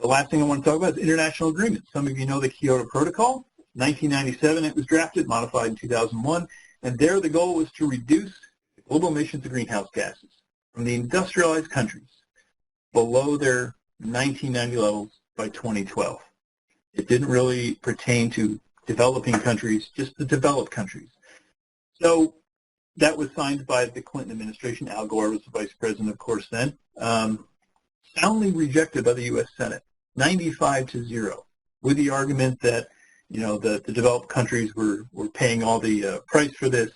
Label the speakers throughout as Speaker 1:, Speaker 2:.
Speaker 1: The last thing I want to talk about is international agreements. Some of you know the Kyoto Protocol. 1997 it was drafted, modified in 2001, and there the goal was to reduce global emissions of greenhouse gases from the industrialized countries below their 1990 levels by 2012. It didn't really pertain to developing countries, just the developed countries. So that was signed by the Clinton administration. Al Gore was the vice president, of course, then. Soundly rejected by the U.S. Senate, 95-0, with the argument that, you know, the developed countries were paying all the price for this.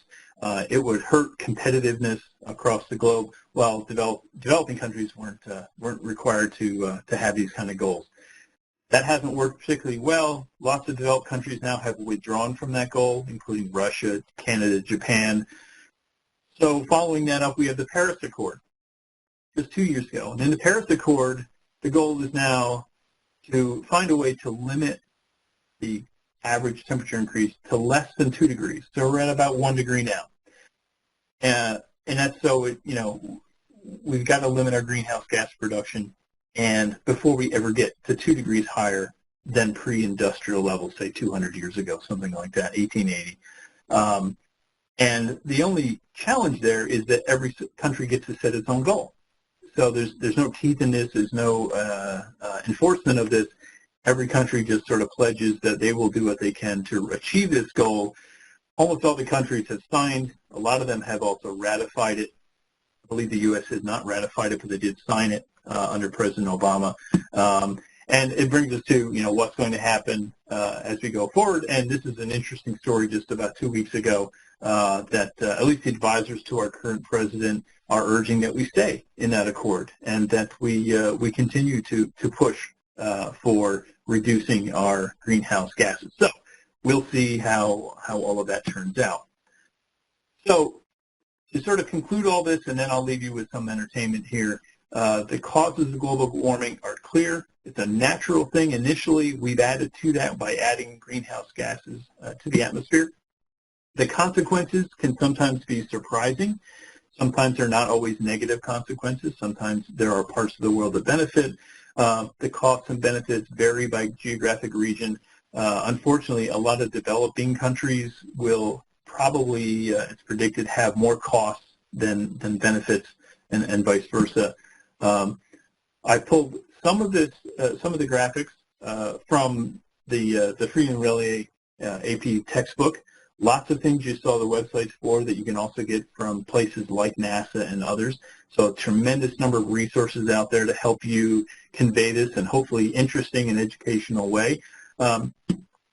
Speaker 1: It would hurt competitiveness across the globe, while developing countries weren't required to have these kind of goals. That hasn't worked particularly well. Lots of developed countries now have withdrawn from that goal, including Russia, Canada, Japan. So following that up, we have the Paris Accord, just 2 years ago. And in the Paris Accord, the goal is now to find a way to limit the average temperature increase to less than 2 degrees. So we're at about 1 degree now. And that's so, you know, we've got to limit our greenhouse gas production, and before we ever get to 2 degrees higher than pre-industrial levels, say 200 years ago, something like that, 1880. And the only challenge there is that every country gets to set its own goal. So there's no teeth in this, there's no enforcement of this. Every country just sort of pledges that they will do what they can to achieve this goal. Almost all the countries have signed. A lot of them have also ratified it. I believe the U.S. has not ratified it, but they did sign it under President Obama. And it brings us to, you know, what's going to happen as we go forward. And this is an interesting story just about 2 weeks ago that at least the advisors to our current president are urging that we stay in that accord and that we continue to push for reducing our greenhouse gases. So we'll see how all of that turns out. So to sort of conclude all this, and then I'll leave you with some entertainment here, the causes of global warming are clear. It's a natural thing. Initially, we've added to that by adding greenhouse gases to the atmosphere. The consequences can sometimes be surprising. Sometimes they're not always negative consequences. Sometimes there are parts of the world that benefit. The costs and benefits vary by geographic region. Unfortunately, a lot of developing countries will probably, it's predicted, have more costs than benefits, and vice versa. I pulled some of this, some of the graphics from the Rick Relyea AP textbook. Lots of things you saw the websites for that you can also get from places like NASA and others. So a tremendous number of resources out there to help you convey this in hopefully interesting and educational way. One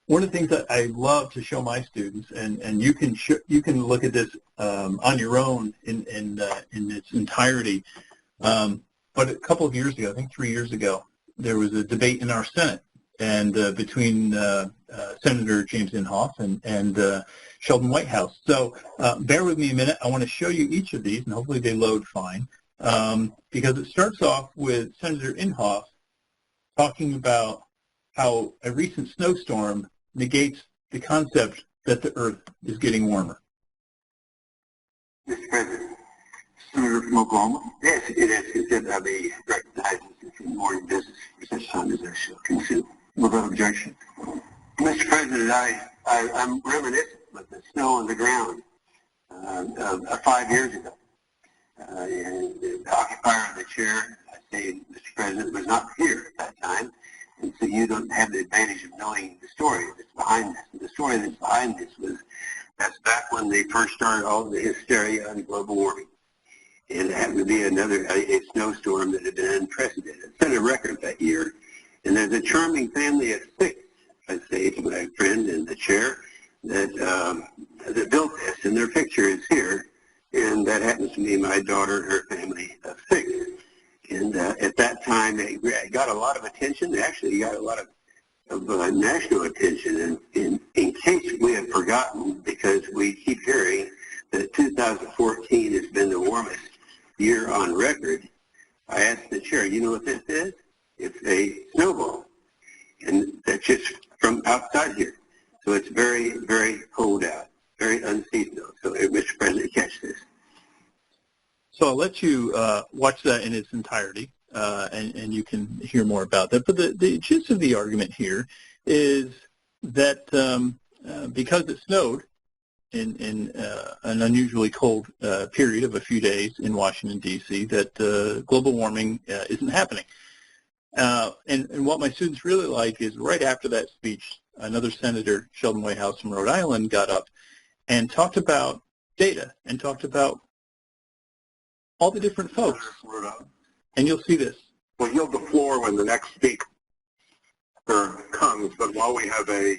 Speaker 1: of the things that I love to show my students, and you can look at this on your own in its entirety. But a couple of years ago, I think 3 years ago, there was a debate in our Senate, and between Senator James Inhofe and Sheldon Whitehouse. So bear with me a minute. I want to show you each of these, and hopefully they load fine, because it starts off with Senator Inhofe talking about how a recent snowstorm negates the concept that the Earth is getting warmer.
Speaker 2: Mr. President, Senator from Oklahoma. Yes, it is considered to be recognized as morning business for such time as I shall consume. Without objection. Mr. President, I'm reminiscent with the snow on the ground 5 years ago. And the occupier of the chair, I say, Mr. President, was not here at that time, and so you don't have the advantage of knowing the story that's behind this. And the story that's behind this that's back when they first started all the hysteria on global warming. And it happened to be a snowstorm that had been unprecedented. It set a record that year. And there's a charming family of 6, I say to my friend in the chair, that built this, and their picture is here. And that happens to be my daughter and her family of 6. And at that time, it got a lot of attention. It actually got a lot of national attention. And in case we have forgotten, because we keep hearing that 2014 has been the warmest year on record, I asked the chair, you know what this is? It's a snowball. And that's just from outside here. So it's very, very cold out, very unseasonal. So, Mr. President, catch this.
Speaker 1: So I'll let you watch that in its entirety. and you can hear more about that. But the gist of the argument here is that because it snowed in an unusually cold period of a few days in Washington, D.C., that global warming isn't happening. And what my students really like is right after that speech, another senator, Sheldon Whitehouse from Rhode Island, got up and talked about data and talked about all the different folks. And you'll see this.
Speaker 2: We'll yield the floor when the next speaker comes, but while we have a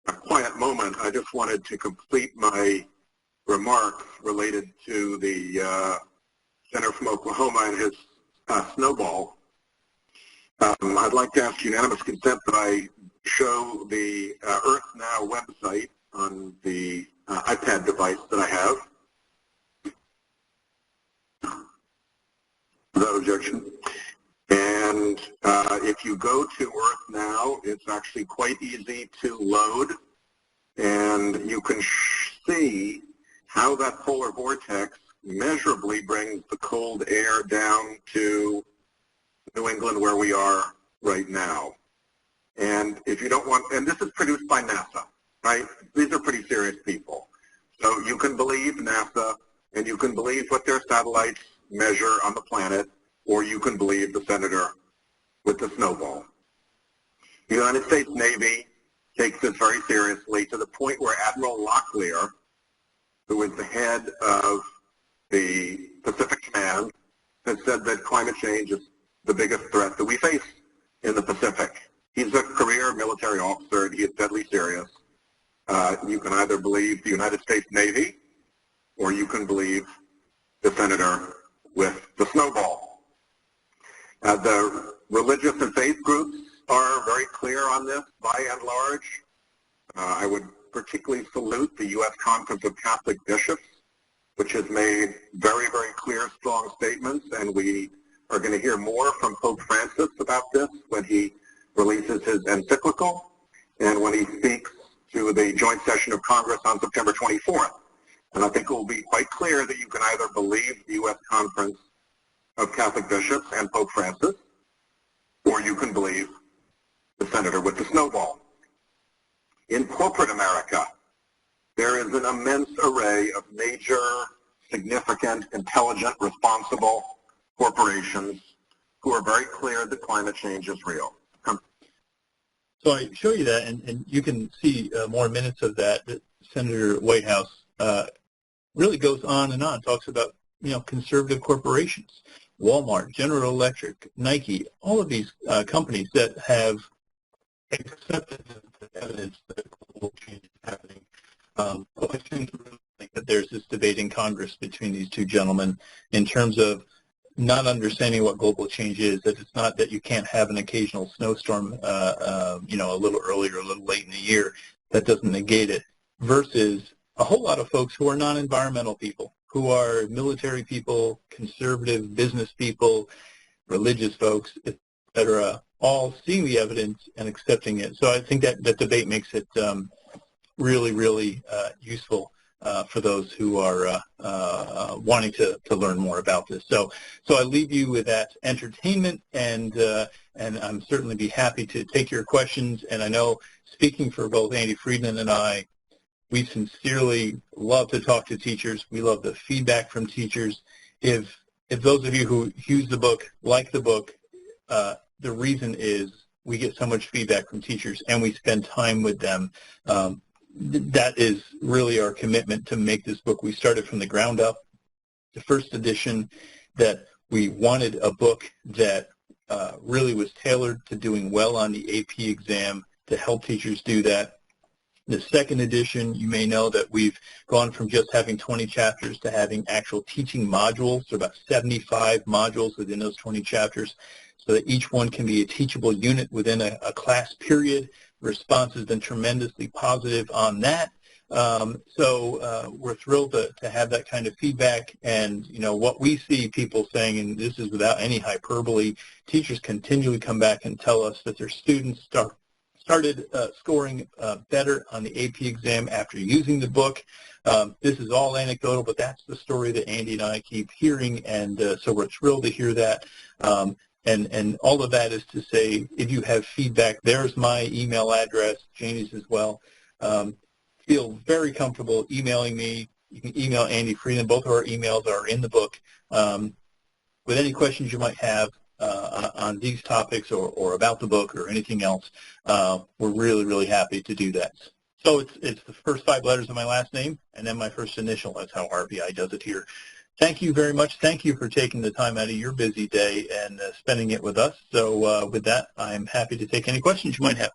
Speaker 2: quiet moment, I just wanted to complete my remarks related to the senator from Oklahoma and his snowball. I'd like to ask unanimous consent that I show the Earth Now website on the iPad device that I have. Without objection. And if you go to Earth Now, it's actually quite easy to load, and you can see how that polar vortex measurably brings the cold air down to New England where we are right now. And if you don't want, and this is produced by NASA, right? These are pretty serious people. So you can believe NASA, and you can believe what their satellites measure on the planet, or you can believe the senator with the snowball. The United States Navy takes this very seriously to the point where Admiral Locklear, who is the head of the Pacific Command, has said that climate change is the biggest threat that we face in the Pacific. He's a career military officer, and he is deadly serious. You can either believe the United States Navy, or you can believe the senator with the snowball. The religious and faith groups are very clear on this by and large. I would particularly salute the U.S. Conference of Catholic Bishops, which has made very, very clear, strong statements, and we are going to hear more from Pope Francis about this when he releases his encyclical and when he speaks to the joint session of Congress on September 24th. And I think it will be quite clear that you can either believe the U.S. Conference of Catholic Bishops and Pope Francis, or you can believe the senator with the snowball. In corporate America, there is an immense array of major, significant, intelligent, responsible corporations who are very clear that climate change is real.
Speaker 1: So I show you that, and you can see more minutes of that. Senator Whitehouse really goes on and on, talks about, conservative corporations, Walmart, General Electric, Nike, all of these companies that have accepted the evidence that global change is happening. I think that there's this debate in Congress between these two gentlemen in terms of not understanding what global change is, that it's not that you can't have an occasional snowstorm, a little early or a little late in the year. That doesn't negate it, versus a whole lot of folks who are non-environmental people, who are military people, conservative business people, religious folks, et cetera, all seeing the evidence and accepting it. So I think that debate makes it really, really useful for those who are wanting to learn more about this. So I leave you with that entertainment, and I'm certainly be happy to take your questions. And I know, speaking for both Andy Friedman and I, we sincerely love to talk to teachers. We love the feedback from teachers. If those of you who use the book, like the book, the reason is we get so much feedback from teachers, and we spend time with them. That is really our commitment to make this book. We started from the ground up. The first edition, that we wanted a book that really was tailored to doing well on the AP exam, to help teachers do that. The second edition, you may know that we've gone from just having 20 chapters to having actual teaching modules, so about 75 modules within those 20 chapters, so that each one can be a teachable unit within a class period. Response has been tremendously positive on that. So we're thrilled to have that kind of feedback. And, what we see people saying, and this is without any hyperbole, teachers continually come back and tell us that their students started scoring better on the AP exam after using the book. This is all anecdotal, but that's the story that Andy and I keep hearing, and so we're thrilled to hear that. And all of that is to say, if you have feedback, there's my email address, Janie's as well. Feel very comfortable emailing me. You can email Andy Freeland. Both of our emails are in the book. With any questions you might have on these topics or about the book or anything else, we're really, really happy to do that. So it's the first 5 letters of my last name and then my first initial. That's how RBI does it here. Thank you very much. Thank you for taking the time out of your busy day and spending it with us. So with that, I'm happy to take any questions you might have.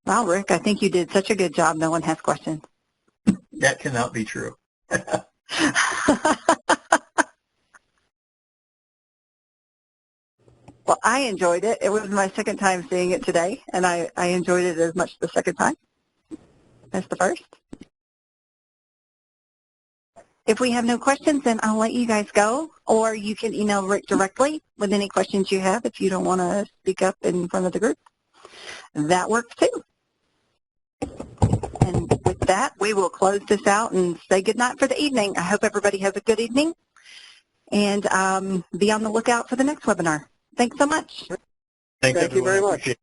Speaker 3: Wow, Rick, I think you did such a good job. No one has questions.
Speaker 1: That cannot be true.
Speaker 3: Well, I enjoyed it. It was my second time seeing it today, and I enjoyed it as much the second time as the first. If we have no questions, then I'll let you guys go, or you can email Rick directly with any questions you have if you don't want to speak up in front of the group. That works too. And with that, we will close this out and say goodnight for the evening. I hope everybody has a good evening, and be on the lookout for the next webinar. Thanks so much.
Speaker 1: Thank
Speaker 2: you very much.